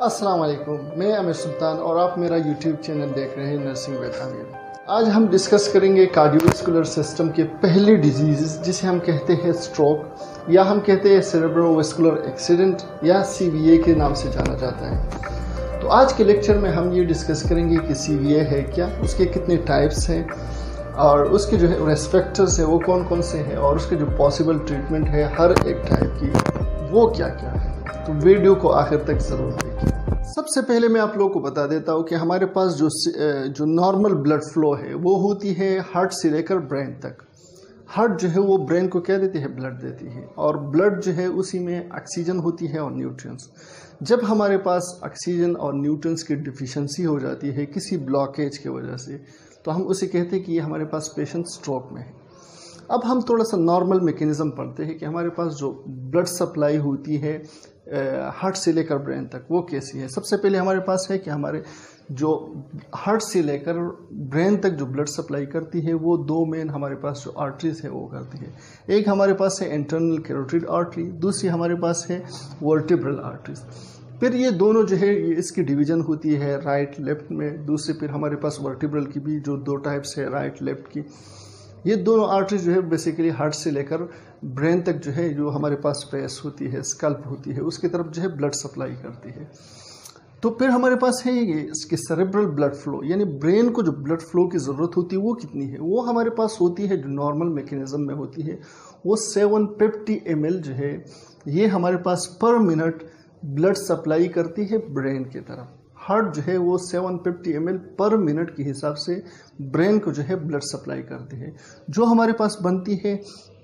अस्सलाम वालेकुम, मैं आमिर सुल्तान और आप मेरा यूट्यूब चैनल देख रहे हैं नर्सिंग विद आमिर। आज हम डिस्कस करेंगे कार्डियोवैस्कुलर सिस्टम के पहले डिजीज़ जिसे हम कहते हैं स्ट्रोक या हम कहते हैं सेरेब्रोवैस्कुलर एक्सीडेंट या CVA के नाम से जाना जाता है। तो आज के लेक्चर में हम ये डिस्कस करेंगे कि CVA है क्या, उसके कितने टाइप्स हैं और उसके जो है रिस्क फैक्टर्स है वो कौन कौन से हैं और उसके जो पॉसिबल ट्रीटमेंट है हर एक टाइप की वो क्या क्या है। तो वीडियो को आखिर तक ज़रूर देखिए। सबसे पहले मैं आप लोगों को बता देता हूँ कि हमारे पास जो नॉर्मल ब्लड फ्लो है वो होती है हार्ट से लेकर ब्रेन तक। हार्ट जो है वो ब्रेन को क्या देती है, ब्लड देती है, और ब्लड जो है उसी में ऑक्सीजन होती है और न्यूट्रिएंट्स। जब हमारे पास ऑक्सीजन और न्यूट्रिएंट्स की डिफिशिएंसी हो जाती है किसी ब्लॉकेज की वजह से, तो हम उसे कहते हैं कि ये हमारे पास पेशेंट स्ट्रोक में है। अब हम थोड़ा सा नॉर्मल मैकेनिज्म पढ़ते हैं कि हमारे पास जो ब्लड सप्लाई होती है हार्ट से लेकर ब्रेन तक वो कैसी है। सबसे पहले हमारे पास है कि हमारे जो हार्ट से लेकर ब्रेन तक जो ब्लड सप्लाई करती है वो दो मेन हमारे पास जो आर्टरीज है वो करती है। एक हमारे पास है इंटरनल कैरोटिड आर्टरी, दूसरी हमारे पास है वर्टिब्रल आर्टरीज। फिर ये दोनों जो है ये इसकी डिवीज़न होती है राइट लेफ्ट में। दूसरी फिर हमारे पास वर्टिब्रल की भी जो दो टाइप्स है राइट लेफ्ट की। ये दोनों आर्टरीज जो है बेसिकली हार्ट से लेकर ब्रेन तक जो है जो हमारे पास प्रेस होती है, स्कल्प होती है, उसकी तरफ जो है ब्लड सप्लाई करती है। तो फिर हमारे पास है ये इसकी सेरेब्रल ब्लड फ्लो, यानी ब्रेन को जो ब्लड फ्लो की ज़रूरत होती है वो कितनी है, वो हमारे पास होती है जो नॉर्मल मैकेनिज्म में होती है वो 750 ml जो है ये हमारे पास पर मिनट ब्लड सप्लाई करती है ब्रेन की तरफ। हार्ट जो है वो 750 ml पर मिनट के हिसाब से ब्रेन को जो है ब्लड सप्लाई करती है। जो हमारे पास बनती है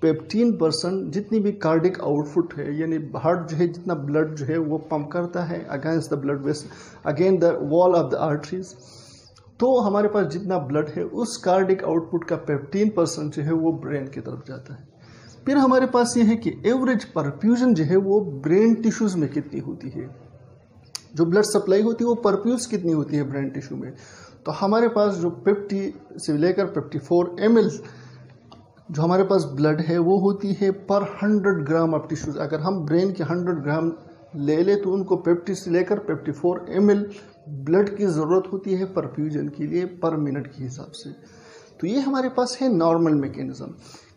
15% जितनी भी कार्डिक आउटपुट है, यानी हार्ट जो है जितना ब्लड जो है वो पंप करता है against the blood vessel against the wall of the arteries, तो हमारे पास जितना ब्लड है उस कार्डिक आउटपुट का 15% जो है वो ब्रेन की तरफ जाता है। फिर हमारे पास ये है कि एवरेज परफ्यूजन जो है वो ब्रेन टिश्यूज़ में कितनी होती है, जो ब्लड सप्लाई होती है वो परफ्यूज कितनी होती है ब्रेन टिश्यू में। तो हमारे पास जो 50 से लेकर 54 ml जो हमारे पास ब्लड है वो होती है पर 100 ग्राम ऑफ टिश्यूज। अगर हम ब्रेन के 100 ग्राम ले ले तो उनको 50 से लेकर 54 ml ब्लड की ज़रूरत होती है परफ्यूजन के लिए पर मिनट के हिसाब से। तो ये हमारे पास है नॉर्मल मैकेनिज्म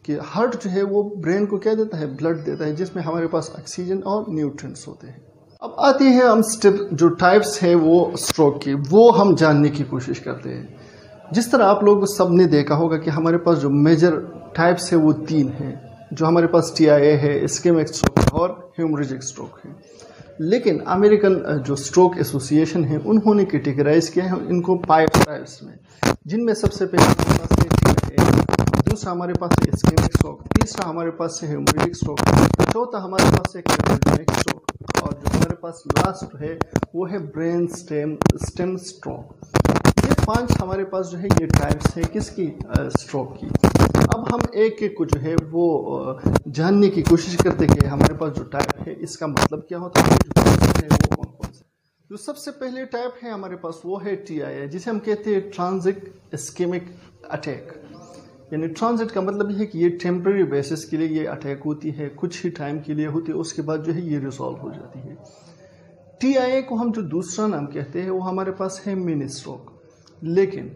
कि हार्ट जो है वो ब्रेन को क्या देता है, ब्लड देता है, जिसमें हमारे पास ऑक्सीजन और न्यूट्रिएंट्स होते हैं। अब आती है हम स्टेप जो टाइप्स है वो स्ट्रोक की, वो हम जानने की कोशिश करते हैं। जिस तरह आप लोग सब ने देखा होगा कि हमारे पास जो मेजर टाइप्स है वो 3 हैं, जो हमारे पास TIA है, इस्केमिक स्ट्रोक और हेमोरेजिक स्ट्रोक है। लेकिन अमेरिकन जो स्ट्रोक एसोसिएशन है उन्होंने कैटेगराइज किया है इनको 5 टाइप्स में, जिनमें सबसे पहले हमारे पास है TIA, दूसरा हमारे पास है इस्केमिक स्ट्रोक, तीसरा हमारे पास है हेमोरेजिक स्ट्रोक, चौथा हमारे पास है कार्डियोजेनिक स्ट्रोक, और जो हमारे पास लास्ट है वो है ब्रेन स्टेम स्ट्रोक। ये 5 हमारे पास जो है ये टाइप्स है किसकी, स्ट्रोक की। अब हम एक एक को जो है वो जानने की कोशिश करते कि हमारे पास जो टाइप है इसका मतलब क्या होता है, जो है वो कौन कौन से। जो सबसे पहले टाइप है हमारे पास वो है TIA, जिसे हम कहते हैं ट्रांजिट इस्केमिक अटैक। यानी ट्रांजिट का मतलब ये है कि ये टेम्पररी बेसिस के लिए ये अटैक होती है, कुछ ही टाइम के लिए होती है, उसके बाद जो है ये रिजॉल्व हो जाती है। TIA को हम जो दूसरा नाम कहते हैं वो हमारे पास है मिनी स्ट्रोक। लेकिन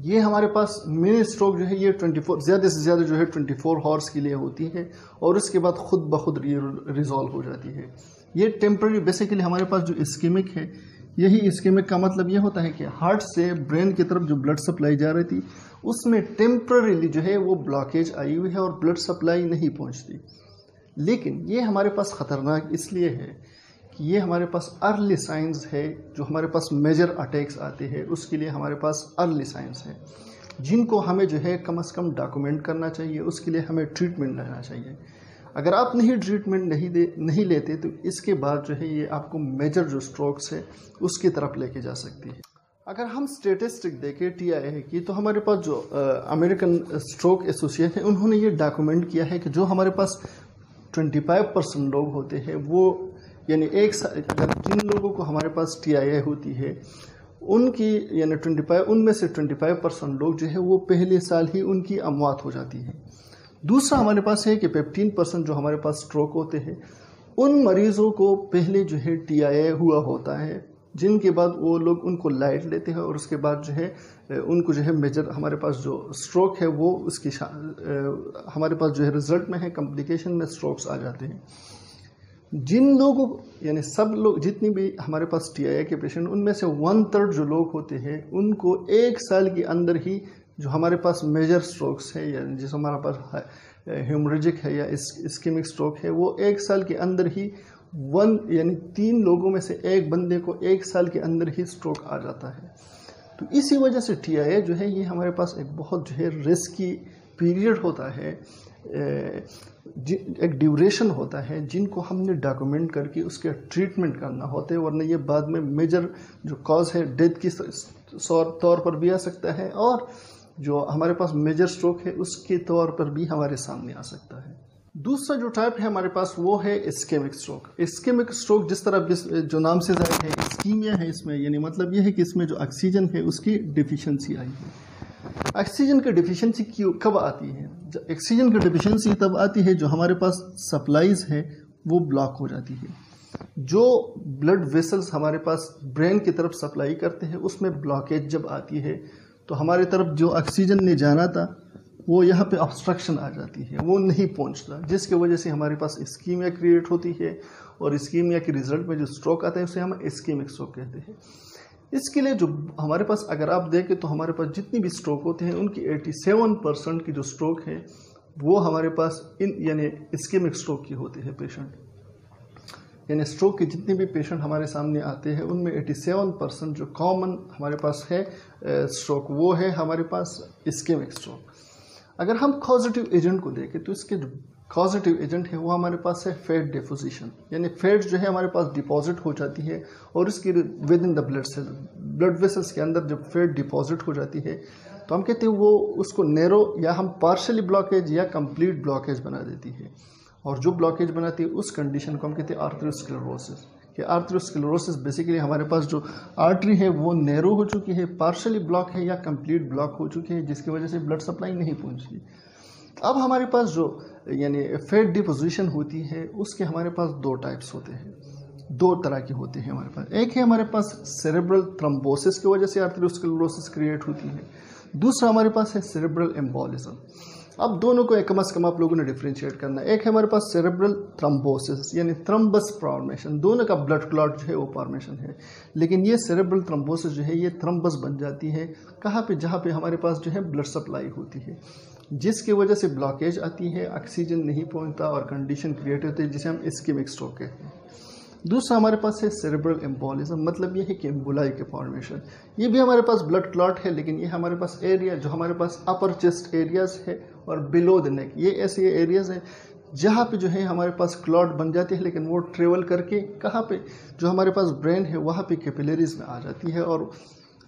ये हमारे पास मिनी स्ट्रोक जो है ये 24 ज़्यादा से ज़्यादा जो है 24 हॉर्स के लिए होती है और उसके बाद खुद ब खुद रिजॉल्व हो जाती है। ये टेम्पररी बेसिकली हमारे पास जो इस्केमिक है, यही इस्केमिक का मतलब ये होता है कि हार्ट से ब्रेन की तरफ जो ब्लड सप्लाई जा रही थी उसमें टेम्पररीली जो है वो ब्लॉकेज आई हुई है और ब्लड सप्लाई नहीं पहुंचती। लेकिन ये हमारे पास ख़तरनाक इसलिए है कि ये हमारे पास अर्ली साइंस है। जो हमारे पास मेजर अटैक्स आते हैं उसके लिए हमारे पास अर्ली साइंस है, जिनको हमें जो है कम से कम डॉक्यूमेंट करना चाहिए, उसके लिए हमें ट्रीटमेंट लेना चाहिए। अगर आप ट्रीटमेंट नहीं लेते तो इसके बाद जो है ये आपको मेजर जो स्ट्रोक्स है उसकी तरफ लेके जा सकती है। अगर हम स्टेटिस्टिक देखें TIA की, तो हमारे पास जो अमेरिकन स्ट्रोक एसोसिएशन है उन्होंने ये डॉक्यूमेंट किया है कि जो हमारे पास 25% लोग होते हैं वो, यानी अगर जिन लोगों को हमारे पास TIA होती है उनकी यानी 25 उनमें से 25% लोग जो है वो पहले साल ही उनकी अमवात हो जाती है। दूसरा हमारे पास है कि 15% जो हमारे पास स्ट्रोक होते हैं उन मरीज़ों को पहले जो है TIA हुआ होता है, जिनके बाद वो लोग उनको लाइट लेते हैं और उसके बाद जो है उनको जो है मेजर हमारे पास जो स्ट्रोक है वो उसकी हमारे पास जो है रिजल्ट में है कॉम्प्लिकेशन में स्ट्रोक्स आ जाते हैं। जिन लोगों यानी सब लोग जितनी भी हमारे पास TIA के पेशेंट, उनमें से 1/3 जो लोग होते हैं उनको 1 साल के अंदर ही जो हमारे पास मेजर स्ट्रोक्स है या जिस हमारा पास हेमोरेजिक है या इस्केमिक स्ट्रोक है, वो 1 साल के अंदर ही यानी 3 लोगों में से एक बंदे को 1 साल के अंदर ही स्ट्रोक आ जाता है। तो इसी वजह से TIA जो है ये हमारे पास एक बहुत जो है रिस्की पीरियड होता है, एक ड्यूरेशन होता है जिनको हमने डॉक्यूमेंट करके उसके ट्रीटमेंट करना होता है, वरना ये बाद में मेजर जो कॉज है डेथ की तौर पर भी आ सकता है और जो हमारे पास मेजर स्ट्रोक है उसके तौर पर भी हमारे सामने आ सकता है। दूसरा जो टाइप है हमारे पास वो है इस्केमिक स्ट्रोक। इस्केमिक स्ट्रोक जिस तरह जो नाम से जाहिर है इस्कीमिया है इसमें, यानी मतलब ये है कि इसमें जो ऑक्सीजन है उसकी डिफिशिएंसी आई है। ऑक्सीजन की डिफिशिएंसी कब आती है? ऑक्सीजन की डिफिशिएंसी तब आती है जो हमारे पास सप्लाईज है वो ब्लॉक हो जाती है। जो ब्लड वेसल्स हमारे पास ब्रेन की तरफ सप्लाई करते हैं उसमें ब्लॉकेज जब आती है तो हमारे तरफ जो ऑक्सीजन ने जाना था वो यहाँ पे ऑब्स्ट्रक्शन आ जाती है, वो नहीं पहुँचता, जिसकी वजह से हमारे पास इस्कीमिया क्रिएट होती है और इस्कीमिया के रिजल्ट में जो स्ट्रोक आता है उसे हम इस्केमिक स्ट्रोक कहते हैं। इसके लिए जो हमारे पास अगर आप देखें तो हमारे पास जितनी भी स्ट्रोक होते हैं उनकी 87% की जो स्ट्रोक है वो हमारे पास यानी इस्केमिक स्ट्रोक की होती है पेशेंट। यानी स्ट्रोक के जितने भी पेशेंट हमारे सामने आते हैं उनमें 87% जो कॉमन हमारे पास है स्ट्रोक वो है हमारे पास इस्केमिक स्ट्रोक। अगर हम कॉजेटिव एजेंट को देखें तो इसके जो कॉजेटिव एजेंट है वो हमारे पास है फैट डिपोजिशन, यानी फैट जो है हमारे पास डिपॉजिट हो जाती है और इसकी within the blood cell blood vessels के अंदर जब फैट डिपॉजिट हो जाती है तो हम कहते हैं वो उसको नैरो या हम पार्शली ब्लॉकेज या कंप्लीट ब्लॉकेज बना देती है। और जो ब्लॉकेज बनाती है उस कंडीशन को हम कहते हैं आर्थरोस्क्लेरोसिस। कि आर्थरोस्क्लेरोसिस बेसिकली हमारे पास जो आर्टरी है वो नैरो हो चुकी है, पार्शली ब्लॉक है या कंप्लीट ब्लॉक हो चुकी है, जिसकी वजह से ब्लड सप्लाई नहीं पहुंची। अब हमारे पास जो यानी फैट डिपोजिशन होती है उसके हमारे पास 2 टाइप्स होते हैं, 2 तरह के होते हैं हमारे पास। एक है हमारे पास सेरेब्रल थ्रोम्बोसिस की वजह से आर्थरोस्क्लेरोसिस क्रिएट होती है, दूसरा हमारे पास है सेरेब्रल एम्बोलिज्म। अब दोनों को कम से कम आप लोगों ने डिफ्रेंशिएट करना है। एक है हमारे पास सेरेब्रल थ्रोम्बोसिस यानी थ्रम्बस फॉर्मेशन, दोनों का ब्लड क्लॉट जो है वो फॉर्मेशन है, लेकिन ये सेरेब्रल थ्रोम्बोसिस जो है ये थ्रम्बस बन जाती है कहाँ पे? जहाँ पे हमारे पास जो है ब्लड सप्लाई होती है, जिसकी वजह से ब्लॉकेज आती है, ऑक्सीजन नहीं पहुंचता और कंडीशन क्रिएट होती है जिसे हम इस्केमिक स्ट्रोक कहते हैं। दूसरा हमारे पास है सेरेब्रल एम्बोलिज्म, मतलब ये है कि एम्बोलाई के फॉर्मेशन। ये भी हमारे पास ब्लड क्लॉट है, लेकिन ये हमारे पास एरिया जो हमारे पास अपर चेस्ट एरियाज है और बिलो द नेक, ये ऐसे एरियाज हैं जहाँ पे जो है हमारे पास क्लॉट बन जाती है, लेकिन वो ट्रेवल करके कहाँ पे? जो हमारे पास ब्रेन है वहाँ पे कैपिलरीज में आ जाती है और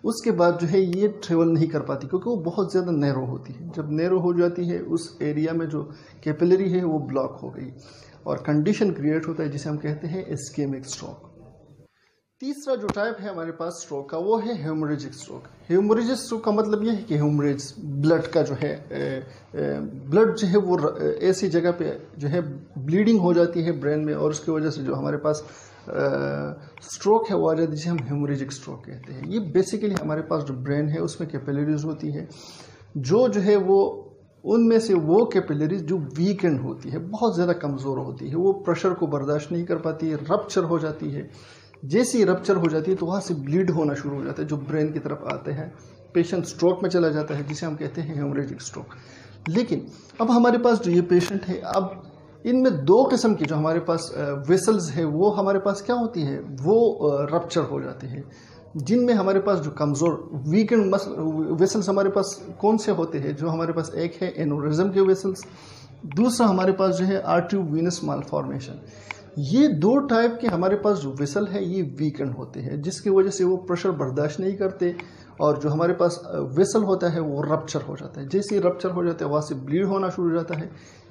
उसके बाद जो है ये ट्रेवल नहीं कर पाती क्योंकि वो बहुत ज़्यादा नैरो होती है। जब नैरो हो जाती है उस एरिया में जो कैपिलरी है वो ब्लॉक हो गई और कंडीशन क्रिएट होता है जिसे हम कहते हैं इस्केमिक स्ट्रोक। तीसरा जो टाइप है हमारे पास स्ट्रोक का वो है हेमोरेजिक स्ट्रोक। हेमोरेजिक स्ट्रोक का मतलब ये है कि हेमोरेज ब्लड का जो है ब्लड जो है वो ऐसी जगह पे जो है ब्लीडिंग हो जाती है ब्रेन में और उसकी वजह से जो हमारे पास स्ट्रोक है वो आ जाती है, जिसे हम हेमोरेजिक स्ट्रोक कहते हैं। ये बेसिकली हमारे पास जो ब्रेन है उसमें कैपिलरीज होती है जो है वो उनमें से वो कैपिलरीज जो वीकेंड होती है, बहुत ज़्यादा कमज़ोर होती है, वो प्रेशर को बर्दाश्त नहीं कर पाती है, रप्चर हो जाती है। जैसे ही रप्चर हो जाती है तो वहाँ से ब्लीड होना शुरू हो जाता है जो ब्रेन की तरफ आते हैं, पेशेंट स्ट्रोक में चला जाता है जिसे हम कहते हैं हेमोरेजिक स्ट्रोक। लेकिन अब हमारे पास जो ये पेशेंट है, अब इनमें 2 किस्म की जो हमारे पास वेसल्स है वो हमारे पास क्या होती है, वो रप्चर हो जाते हैं, जिनमें हमारे पास जो कमज़ोर वीकेंड वेसल्स हमारे पास कौन से होते हैं? जो हमारे पास एक है एनोरिज्म के वेसल्स, दूसरा हमारे पास जो है आर्टरी वीनस मालफॉर्मेशन। ये 2 टाइप के हमारे पास जो वेसल है ये वीकेंड होते हैं, जिसकी वजह से वो प्रेशर बर्दाश्त नहीं करते और जो हमारे पास वेसल होता है वो रप्चर हो जाता है। जैसे ही रप्चर हो जाता है वहाँ से ब्लीड होना शुरू हो जाता है,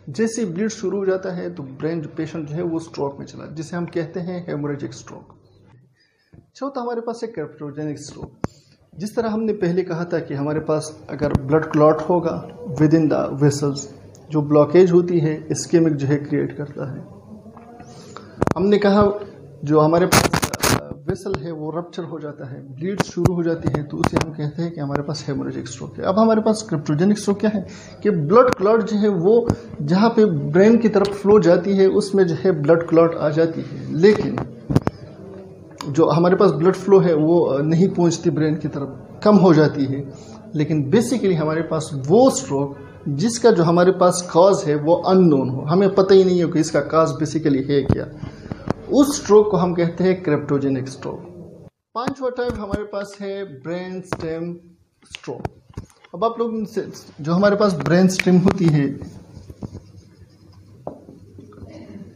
जैसे ब्लीड शुरू हो जाता है तो ब्रेन जो पेशेंट जो है वो स्ट्रोक में चला, जिसे हम कहते हैं हेमोरेजिक स्ट्रोक। चौथा हमारे पास है क्रिप्टोजेनिक स्ट्रोक। जिस तरह हमने पहले कहा था कि हमारे पास अगर ब्लड क्लॉट होगा विद इन द वेसल्स, जो ब्लॉकेज होती है इस्केमिक जो है क्रिएट करता है। हमने कहा जो हमारे पास वेसल है वो रप्चर हो जाता है, ब्लीड शुरू हो जाती है, तो उसे हम कहते हैं कि हमारे पास हेमोरेजिक स्ट्रोक है। अब हमारे पास क्रिप्टोजेनिक स्ट्रोक क्या है कि ब्लड क्लॉट जो है वो जहाँ पे ब्रेन की तरफ फ्लो जाती है उसमें जो है ब्लड क्लॉट आ जाती है, लेकिन जो हमारे पास ब्लड फ्लो है वो नहीं पहुँचती ब्रेन की तरफ, कम हो जाती है। लेकिन बेसिकली हमारे पास वो स्ट्रोक जिसका जो हमारे पास कॉज है वो अननोन हो, हमें पता ही नहीं हो कि इसका कॉज बेसिकली है क्या, उस स्ट्रोक को हम कहते हैं क्रिप्टोजेनिक स्ट्रोक। पांचवा टाइप हमारे पास है ब्रेन स्टेम स्ट्रोक। अब आप लोग जो हमारे पास ब्रेन स्टेम होती है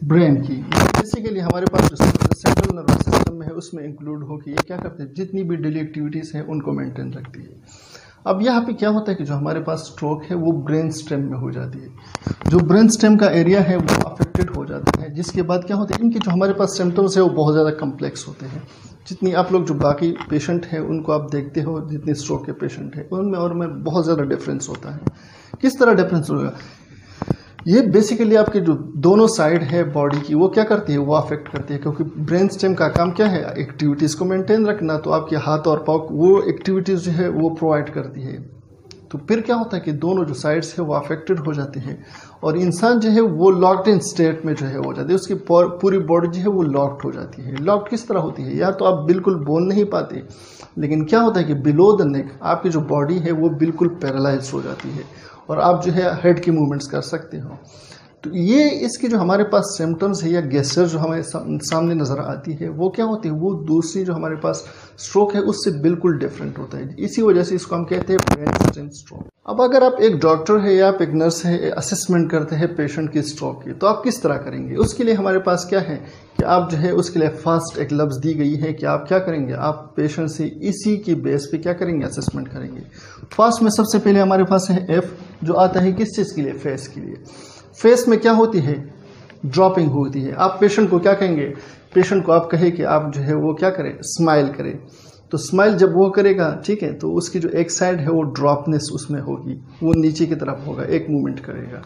ब्रेन की, बेसिकली हमारे पास जो सेंट्रल नर्वस सिस्टम में है उसमें इंक्लूड होकर ये क्या करते हैं, जितनी भी डेली एक्टिविटीज हैं उनको मेंटेन रखती है। अब यहाँ पे क्या होता है कि जो हमारे पास स्ट्रोक है वो ब्रेन स्टेम में हो जाती है, जो ब्रेन स्टेम का एरिया है वो अफेक्टेड हो जाता है, जिसके बाद क्या होता है इनके जो हमारे पास सिम्टम्स है वो बहुत ज़्यादा कम्प्लेक्स होते हैं। जितनी आप लोग जो बाकी पेशेंट हैं उनको आप देखते हो, जितने स्ट्रोक के पेशेंट हैं उनमें और में बहुत ज़्यादा डिफरेंस होता है। किस तरह डिफरेंस होगा, ये बेसिकली आपके जो दोनों साइड है बॉडी की वो क्या करती है, वो अफेक्ट करती है, क्योंकि ब्रेन स्टेम का काम क्या है, एक्टिविटीज़ को मेंटेन रखना, तो आपके हाथ और पाँव वो एक्टिविटीज़ जो है वो प्रोवाइड करती है। तो फिर क्या होता है कि दोनों जो साइड्स है वो अफेक्टेड हो जाते हैं और इंसान जो है वो लॉक्ड इन स्टेट में जो है हो जाती है, उसकी पूरी बॉडी जो है वो लॉक्ड हो जाती है। लॉक्ड किस तरह होती है, या तो आप बिल्कुल बोल नहीं पाते, लेकिन क्या होता है कि बिलो द नेक आपकी जो बॉडी है वो बिल्कुल पैरालाइज हो जाती है और आप जो है हेड की मूवमेंट्स कर सकते हो। तो ये इसकी जो हमारे पास सिम्टम्स है या गेस्चर जो हमारे सामने नज़र आती है वो क्या होती है, वो दूसरी जो हमारे पास स्ट्रोक है उससे बिल्कुल डिफरेंट होता है। इसी वजह से इसको हम कहते हैं ब्रेन स्टेम स्ट्रोक। अब अगर आप एक डॉक्टर है या आप एक नर्स है, असेसमेंट करते हैं पेशेंट की स्ट्रोक की, तो आप किस तरह करेंगे, उसके लिए हमारे पास क्या है कि आप जो है उसके लिए फर्स्ट एक लफ्ज़ दी गई है कि आप क्या करेंगे, आप पेशेंट से इसी की बेस पे क्या करेंगे, असेसमेंट करेंगे। फर्स्ट में सबसे पहले हमारे पास है एफ, जो आता है किस चीज़ के लिए, फेस के लिए। फेस में क्या होती है, ड्रॉपिंग होती है। आप पेशेंट को क्या कहेंगे, पेशेंट को आप कहे कि आप जो है वो क्या करें, स्माइल करें, तो स्माइल जब वो करेगा, ठीक है, तो उसकी जो एक साइड है वो ड्रॉपनेस उसमें होगी, वो नीचे की तरफ होगा, एक मूवमेंट करेगा।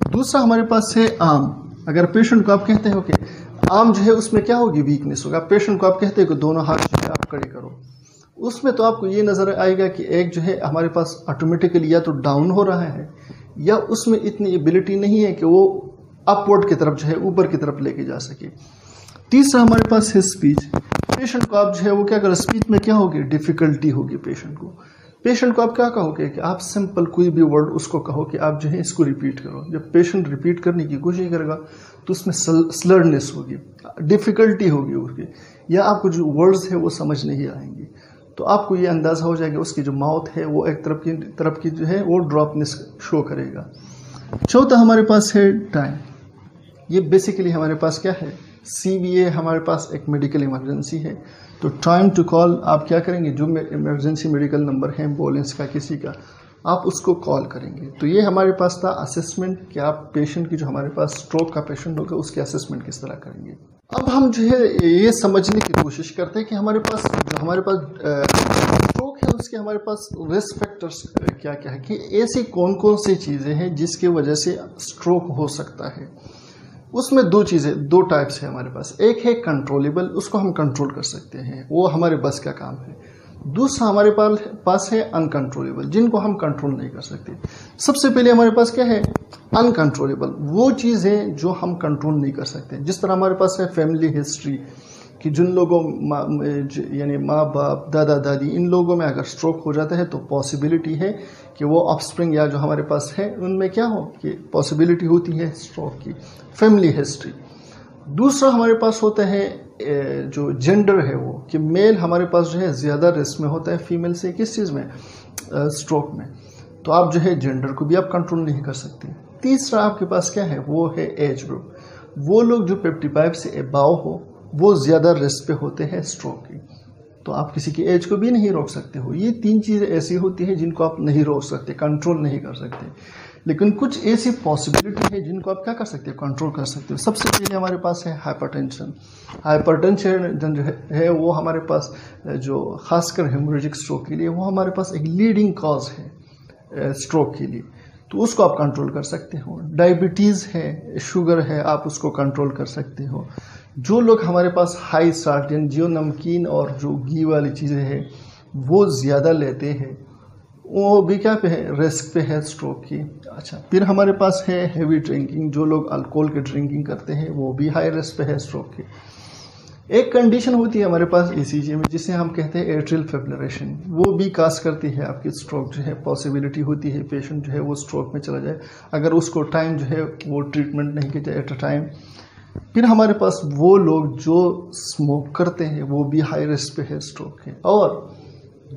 दूसरा हमारे पास है आर्म। अगर पेशेंट को आप कहते हो कि आर्म जो है उसमें क्या होगी, वीकनेस होगा। पेशेंट को आप कहते हो कि दोनों हाथ जो है आप खड़े करो, उसमें तो आपको ये नज़र आएगा कि एक जो है हमारे पास ऑटोमेटिकली या तो डाउन हो रहा है या उसमें इतनी एबिलिटी नहीं है कि वो अपवर्ड की तरफ जो है ऊपर की तरफ लेके जा सके। तीसरा हमारे पास है स्पीच। पेशेंट को आप जो है वो क्या करो, स्पीच में क्या होगी, डिफिकल्टी होगी पेशेंट को। पेशेंट को आप क्या कहोगे कि आप सिंपल कोई भी वर्ड उसको कहो कि आप जो है इसको रिपीट करो। जब पेशेंट रिपीट करने की कोशिश करेगा तो उसमें स्लरनेस होगी, डिफिकल्टी होगी उसकी, या आपको जो वर्ड्स है वो समझ नहीं आएंगे। तो आपको ये अंदाज़ा हो जाएगा उसकी जो माउथ है वो एक तरफ की जो है वो ड्रॉपनेस शो करेगा। चौथा हमारे पास है टाइम। ये बेसिकली हमारे पास क्या है, CVA हमारे पास एक मेडिकल इमरजेंसी है, तो टाइम टू कॉल आप क्या करेंगे, जो इमरजेंसी मेडिकल नंबर है एम्बुलेंस का किसी का, आप उसको कॉल करेंगे। तो ये हमारे पास था असेसमेंट कि आप पेशेंट की जो हमारे पास स्ट्रोक का पेशेंट होगा उसकी असेसमेंट किस तरह करेंगे। अब हम जो है ये समझने की कोशिश करते हैं कि हमारे पास स्ट्रोक है उसके हमारे पास रिस्क फैक्टर्स क्या क्या है, कि ऐसी कौन कौन सी चीज़ें हैं जिसकी वजह से स्ट्रोक हो सकता है। उसमें दो टाइप्स है हमारे पास। एक है कंट्रोलेबल, उसको हम कंट्रोल कर सकते हैं, वो हमारे बस का काम है। दूसरा हमारे पास है अनकंट्रोलेबल, जिनको हम कंट्रोल नहीं कर सकते। सबसे पहले हमारे पास क्या है, अनकंट्रोलेबल, वो चीज़ें जो हम कंट्रोल नहीं कर सकते। जिस तरह हमारे पास है फैमिली हिस्ट्री, कि जिन लोगों यानी माँ बाप दादा दादी इन लोगों में अगर स्ट्रोक हो जाता है तो पॉसिबिलिटी है कि वो ऑफस्प्रिंग या जो हमारे पास है उनमें क्या हो, कि पॉसिबिलिटी होती है स्ट्रोक की। Family history. दूसरा हमारे पास होता है जो जेंडर है वो, कि मेल हमारे पास जो है ज़्यादा रिस्क में होता है फीमेल से, किस चीज़ में, स्ट्रोक में। तो आप जो है जेंडर को भी आप कंट्रोल नहीं कर सकते। तीसरा आपके पास क्या है, वो है एज ग्रुप। वो लोग जो 55 से अबाव हो वो ज़्यादा रिस्क पे होते हैं स्ट्रोक की, तो आप किसी की एज को भी नहीं रोक सकते हो। ये तीन चीज़ें ऐसी होती हैं जिनको आप नहीं रोक सकते, कंट्रोल नहीं कर सकते। लेकिन कुछ ऐसी पॉसिबिलिटी है जिनको आप क्या कर सकते हो, कंट्रोल कर सकते हो। सबसे पहले हमारे पास है हाइपरटेंशन। हाइपरटेंशन जो है वो हमारे पास जो खासकर हेमोरेजिक स्ट्रोक के लिए वो हमारे पास एक लीडिंग कॉज है स्ट्रोक के लिए। तो उसको आप कंट्रोल कर सकते हो। डायबिटीज़ है, शुगर है, आप उसको कंट्रोल कर सकते हो। जो लोग हमारे पास हाई साल्ट जो नमकीन और जो घी वाली चीज़ें हैं वो ज़्यादा लेते हैं, वो भी क्या पे है, रिस्क पे है स्ट्रोक की। अच्छा, फिर हमारे पास है हेवी ड्रिंकिंग, जो लोग अल्कोहल की ड्रिंकिंग करते हैं वो भी हाई रिस्क पे है स्ट्रोक की। एक कंडीशन होती है हमारे पास ECG में जिसे हम कहते हैं एट्रियल फिब्रिलेशन, वो भी काज करती है आपकी स्ट्रोक जो है, पॉसिबिलिटी होती है पेशेंट जो है वो स्ट्रोक में चला जाए अगर उसको टाइम जो है वो ट्रीटमेंट नहीं किया जाए एट अ टाइम। फिर हमारे पास वो लोग जो स्मोक करते हैं वो भी हाई रिस्क पे है स्ट्रोक के, और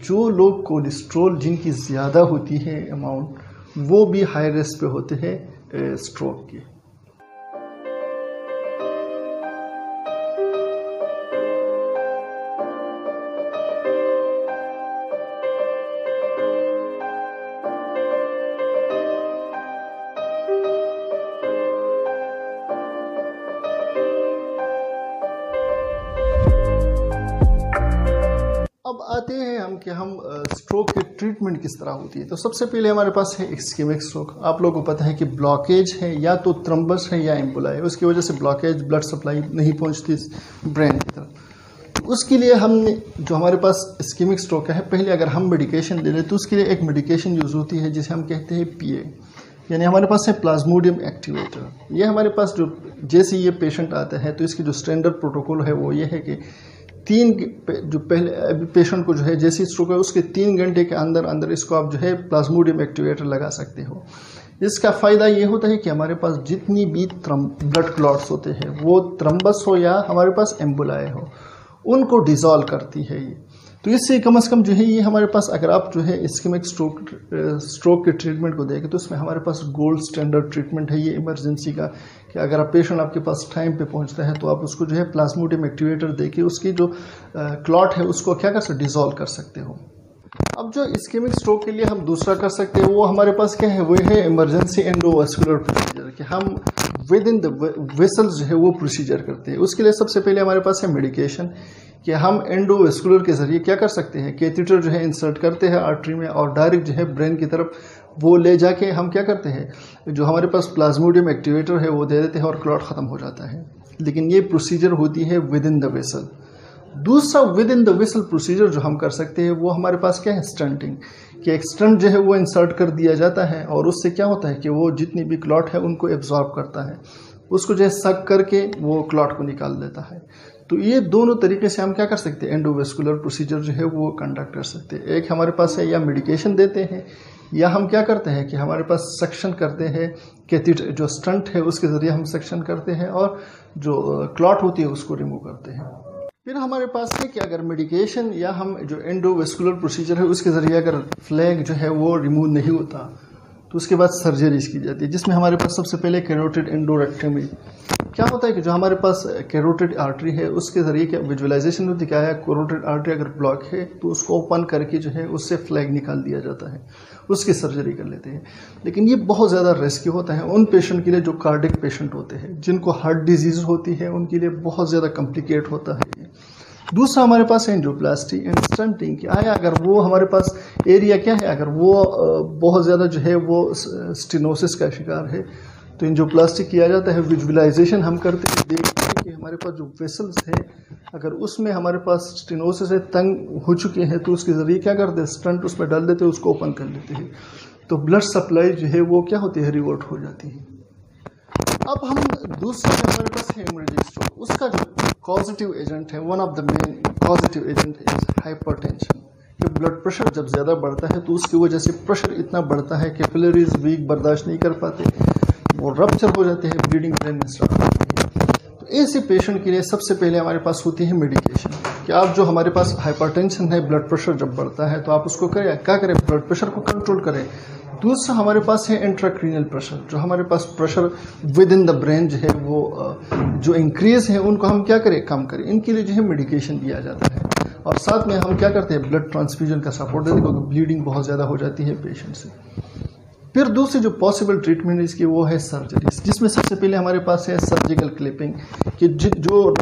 जो लोग कोलेस्ट्रॉल जिनकी ज़्यादा होती है अमाउंट, वो भी हाई रिस्क पे होते हैं स्ट्रोक के। अब आते हैं हम कि हम स्ट्रोक की ट्रीटमेंट किस तरह होती है। तो सबसे पहले हमारे पास है इस्केमिक स्ट्रोक। आप लोगों को पता है कि ब्लॉकेज है, या तो थ्रम्बस है या एम्बुला है, उसकी वजह से ब्लॉकेज, ब्लड सप्लाई नहीं पहुंचती ब्रेन की तरफ। तो उसके लिए हमने जो हमारे पास इस्केमिक स्ट्रोक है, पहले अगर हम मेडिकेशन ले लें तो उसके लिए एक मेडिकेशन यूज़ होती है जिसे हम कहते हैं PA, यानी हमारे पास है प्लाज्मोडियम एक्टिवेटर। ये हमारे पास जो जैसे ये पेशेंट आता है तो इसकी जो स्टैंडर्ड प्रोटोकॉल है वो ये है कि जो पहले पेशेंट को जो है जैसी स्ट्रोक है उसके 3 घंटे के अंदर अंदर इसको आप जो है प्लाज्मोडियम एक्टिवेटर लगा सकते हो। इसका फ़ायदा ये होता है कि हमारे पास जितनी भी ब्लड क्लॉट्स होते हैं, वो थ्रम्बस हो या हमारे पास एम्बुलाए हो, उनको डिज़ोल्व करती है ये। तो इससे कम से कम जो है ये हमारे पास, अगर आप जो है इस्केमिक स्ट्रोक के ट्रीटमेंट को देखें तो इसमें हमारे पास गोल्ड स्टैंडर्ड ट्रीटमेंट है ये इमरजेंसी का, कि अगर आप पेशेंट आपके पास टाइम पे पहुंचता है तो आप उसको जो है प्लाज्मोडियम एक्टिवेटर देके उसकी जो क्लॉट है उसको क्या कर सकते, डिज़ोल्व कर सकते हो। अब जो इस्केमिक स्ट्रोक के लिए हम दूसरा कर सकते हैं वो हमारे पास क्या है, वो है इमरजेंसी एंडोवास्कुलर प्रोसीजर, कि हम विद इन द वेसल्स जो है वो प्रोसीजर करते हैं। उसके लिए सबसे पहले हमारे पास है मेडिकेशन, कि हम एंडोवास्कुलर के जरिए क्या कर सकते हैं, कैथेटर जो है इंसर्ट करते हैं आर्टरी में और डायरेक्ट जो है ब्रेन की तरफ वो ले जाके हम क्या करते हैं, जो हमारे पास प्लाज्मोडियम एक्टिवेटर है वो दे देते हैं और क्लॉट ख़त्म हो जाता है। लेकिन ये प्रोसीजर होती है विद इन द वेसल। दूसरा with in the vessel procedure जो हम कर सकते हैं वो हमारे पास क्या है, स्टंटिंग, कि एक स्टंट जो है वो इंसर्ट कर दिया जाता है और उससे क्या होता है कि वो जितनी भी क्लॉट है उनको एब्जॉर्ब करता है, उसको जो है सक करके वो क्लॉट को निकाल देता है। तो ये दोनों तरीके से हम क्या कर सकते हैं, एंडोवास्कुलर प्रोसीजर जो है वो कंडक्ट कर सकते हैं। एक हमारे पास है या मेडिकेशन देते हैं, या हम क्या करते हैं कि हमारे पास सक्शन करते हैं, कैथेटर जो स्टंट है उसके ज़रिए हम सक्शन करते हैं और जो क्लॉट होती है उसको रिमूव करते हैं। फिर हमारे पास है कि अगर मेडिकेशन या हम जो एंडोवास्कुलर प्रोसीजर है उसके ज़रिए अगर फ्लैग जो है वो रिमूव नहीं होता तो उसके बाद सर्जरीज की जाती है, जिसमें हमारे पास सबसे पहले कैरोटिड एंडोरेक्टमी। क्या होता है कि जो हमारे पास कैरोटिड आर्टरी है उसके ज़रिए क्या विजुअलाइजेशन होती क्या है, कैरोटिड आर्टरी अगर ब्लॉक है तो उसको ओपन करके जो है उससे फ्लैग निकाल दिया जाता है, उसकी सर्जरी कर लेते हैं। लेकिन ये बहुत ज़्यादा रिस्की होता है उन पेशेंट के लिए जो कार्डिक पेशेंट होते हैं, जिनको हार्ट डिजीज़ होती है, उनके लिए बहुत ज़्यादा कॉम्प्लिकेट होता है। दूसरा हमारे पास एंजियोप्लास्टी एंड स्टंटिंग, क्या है, अगर वो हमारे पास एरिया क्या है, अगर वो बहुत ज़्यादा जो है वो स्टेनोसिस का शिकार है तो एंजियोप्लास्टी किया जाता है। विजुअलाइजेशन हम करते हैं, देखते हैं कि हमारे पास जो वेसल्स है अगर उसमें हमारे पास स्टेनोसिस है, तंग हो चुके हैं, तो उसके ज़रिए क्या करते हैं, स्टंट उसमें डाल देते हैं, उसको ओपन कर लेते हैं, तो ब्लड सप्लाई जो है वो क्या होती है, रिवर्ट हो जाती है। अब हम दूसरा हमारे पास है हेमरेजिक स्ट्रोक, उसका जो कॉजेटिव एजेंट है, one of the main causative agent is hypertension. कि ब्लड प्रेशर जब ज़्यादा बढ़ता है तो उसकी वजह से प्रेशर इतना बढ़ता है, कैपिलरीज वीक बर्दाश्त नहीं कर पाते, वो रप्चर हो जाते हैं, ब्लीडिंग ब्रेन में स्टार्ट होती है। तो ऐसे पेशेंट के लिए सबसे पहले हमारे पास होती है मेडिकेशन, कि आप जो हमारे पास हाइपरटेंशन है, ब्लड प्रेशर जब बढ़ता है तो आप उसको करें, क्या करें, ब्लड प्रेशर को कंट्रोल करें। दूसरा हमारे पास है इंट्राक्रीनियल प्रेशर, जो हमारे पास pressure within the brain जो है वो जो इंक्रीज है उनको हम क्या करें, कम करें। इनके लिए जो है मेडिकेशन दिया जाता है और साथ में हम क्या करते हैं, ब्लड ट्रांसफ्यूजन का सपोर्ट देते हैं, क्योंकि ब्लीडिंग बहुत ज़्यादा हो जाती है पेशेंट से। फिर दूसरी जो पॉसिबल ट्रीटमेंट इसकी वो है सर्जरी, जिसमें सबसे पहले हमारे पास है सर्जिकल क्लिपिंग, कि जो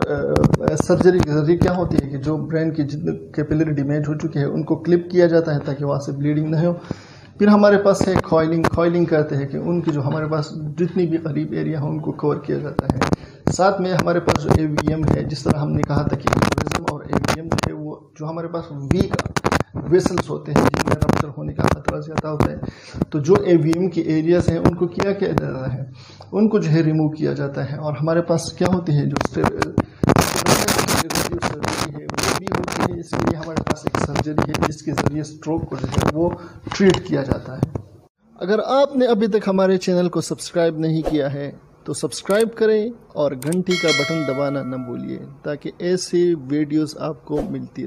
सर्जरी के जरिए क्या होती है कि जो ब्रेन की जितने कैपिलरी डैमेज हो चुके हैं उनको क्लिप किया जाता है ताकि वहाँ से ब्लीडिंग नहीं हो। फिर हमारे पास है कॉइलिंग। कॉइलिंग कहते हैं कि उनकी जो हमारे पास जितनी भी करीब एरिया है उनको कवर किया जाता है। साथ में हमारे पास जो एवीएम है, जिस तरह हमने कहा था कि एनेवरिज्म और एवीएम जो है वो जो हमारे पास वीक वेसल्स होते हैं जिनमें रप्चर होने का खतरा ज़्यादा होता है, तो जो एवीएम के एरियाज हैं उनको क्या किया जाता है, उनको जो है रिमूव किया जाता है। और हमारे पास क्या होती है, जो सर्जरी है वो भी होती है। इसलिए हमारे पास एक सर्जरी है जिसके ज़रिए स्ट्रोक को जो है वो ट्रीट किया जाता है। अगर आपने अभी तक हमारे चैनल को सब्सक्राइब नहीं किया है तो सब्सक्राइब करें और घंटी का बटन दबाना न भूलिए ताकि ऐसे वीडियोस आपको मिलती